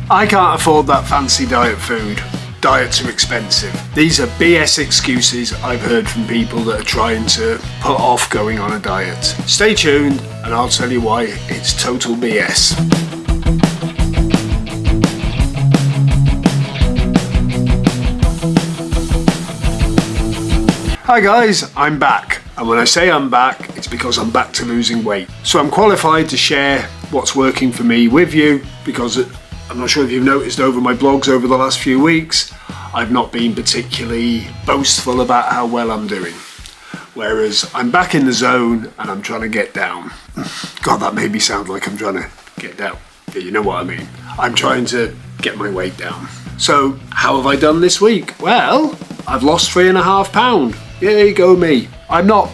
I can't afford that fancy diet food. Diets are expensive. These are BS excuses I've heard from people that are trying to put off going on a diet. Stay tuned and I'll tell you why it's total BS. Hi guys, I'm back. And when I say I'm back, it's because I'm back to losing weight. So I'm qualified to share what's working for me with you, because I'm not sure if you've noticed over my blogs over the last few weeks, I've not been particularly boastful about how well I'm doing. Whereas I'm back in the zone and I'm trying to get down. God, that made me sound like I'm trying to get down. Yeah, you know what I mean. I'm trying to get my weight down. So how have I done this week? Well, I've lost 3.5 pounds. Yay, go me. I'm not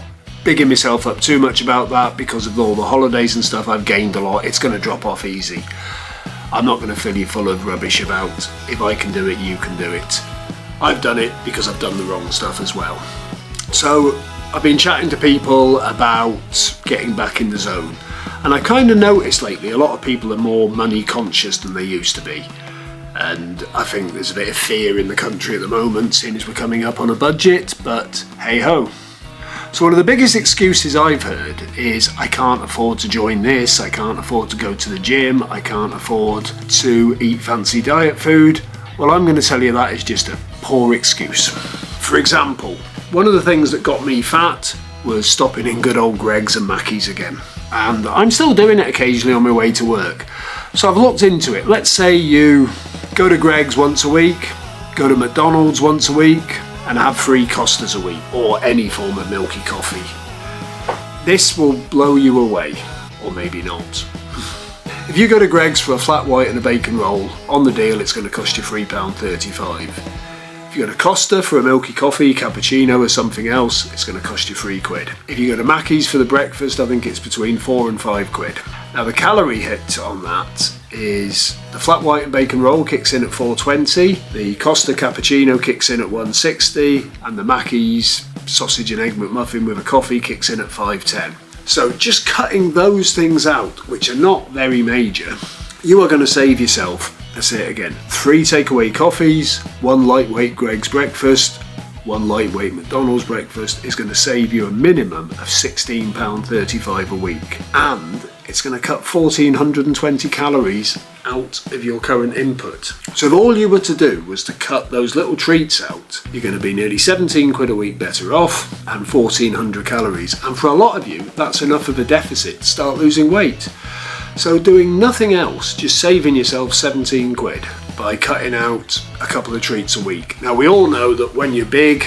bigging myself up too much about that because of all the holidays and stuff. I've gained a lot. It's going to drop off easy. I'm not going to fill you full of rubbish about if I can do it, you can do it. I've done it because I've done the wrong stuff as well. So I've been chatting to people about getting back in the zone. And I kind of noticed lately a lot of people are more money conscious than they used to be. And I think there's a bit of fear in the country at the moment, seeing as we're coming up on a budget, but hey ho. So one of the biggest excuses I've heard is I can't afford to join this, I can't afford to go to the gym, I can't afford to eat fancy diet food. Well, I'm going to tell you that is just a poor excuse. For example, one of the things that got me fat was stopping in good old Greggs and Mackey's again. And I'm still doing it occasionally on my way to work. So I've looked into it. Let's say you go to Greggs once a week, go to McDonald's once a week, and have 3 Costas a week, or any form of milky coffee. This will blow you away, or maybe not. If you go to Greggs for a flat white and a bacon roll, on the deal it's going to cost you £3.35. If you go to Costa for a milky coffee, cappuccino or something else, it's going to cost you £3. If you go to Mackey's for the breakfast, I think it's between £4 and £5. Now the calorie hit on that is the flat white and bacon roll kicks in at 420, the Costa cappuccino kicks in at 160, and the Mackey's sausage and egg McMuffin with a coffee kicks in at 510. So just cutting those things out, which are not very major, you are going to save yourself, let's say it again, 3 takeaway coffees, 1 lightweight Greggs breakfast, 1 lightweight McDonald's breakfast is going to save you a minimum of £16.35 a week. And it's going to cut 1,420 calories out of your current input. So if all you were to do was to cut those little treats out, you're going to be nearly 17 quid a week better off and 1,400 calories. And for a lot of you, that's enough of a deficit to start losing weight. So doing nothing else, just saving yourself 17 quid by cutting out a couple of treats a week. Now we all know that when you're big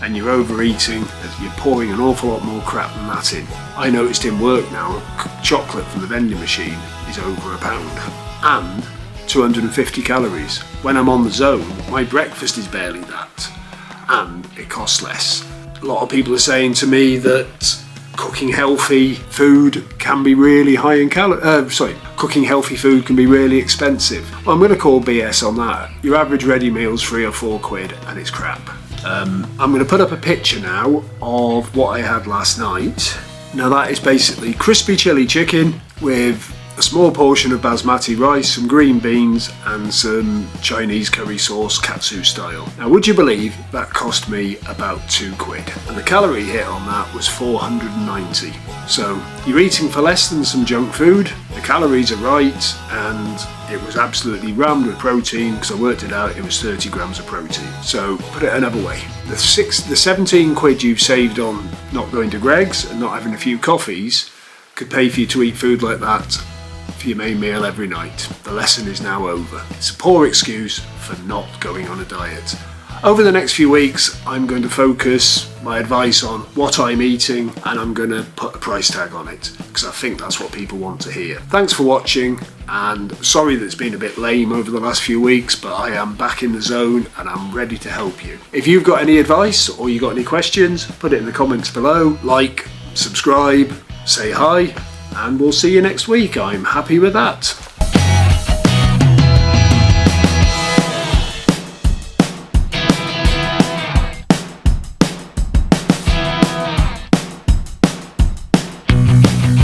and you're overeating, you're pouring an awful lot more crap than that in. I noticed in work now, chocolate from the vending machine is over £1 and 250 calories. When I'm on the zone, my breakfast is barely that and it costs less. A lot of people are saying to me that cooking healthy food can be really high in cooking healthy food can be really expensive. Well, I'm going to call BS on that. Your average ready meal's 3 or 4 quid and it's crap. I'm going to put up a picture now of what I had last night. Now that is basically crispy chili chicken with a small portion of basmati rice, some green beans and some Chinese curry sauce katsu style. Now would you believe that cost me about 2 quid and the calorie hit on that was 490. So you're eating for less than some junk food, the calories are right, and it was absolutely rammed with protein because I worked it out, it was 30 grams of protein. So put it another way, the 17 quid you've saved on not going to Greggs and not having a few coffees could pay for you to eat food like that for your main meal every night. The lesson is now over. It's a poor excuse for not going on a diet. Over the next few weeks, I'm going to focus my advice on what I'm eating and I'm going to put a price tag on it because I think that's what people want to hear. Thanks for watching and sorry that it's been a bit lame over the last few weeks, but I am back in the zone and I'm ready to help you. If you've got any advice or you got any questions, put it in the comments below. Like, subscribe, say hi, and we'll see you next week. I'm happy with that.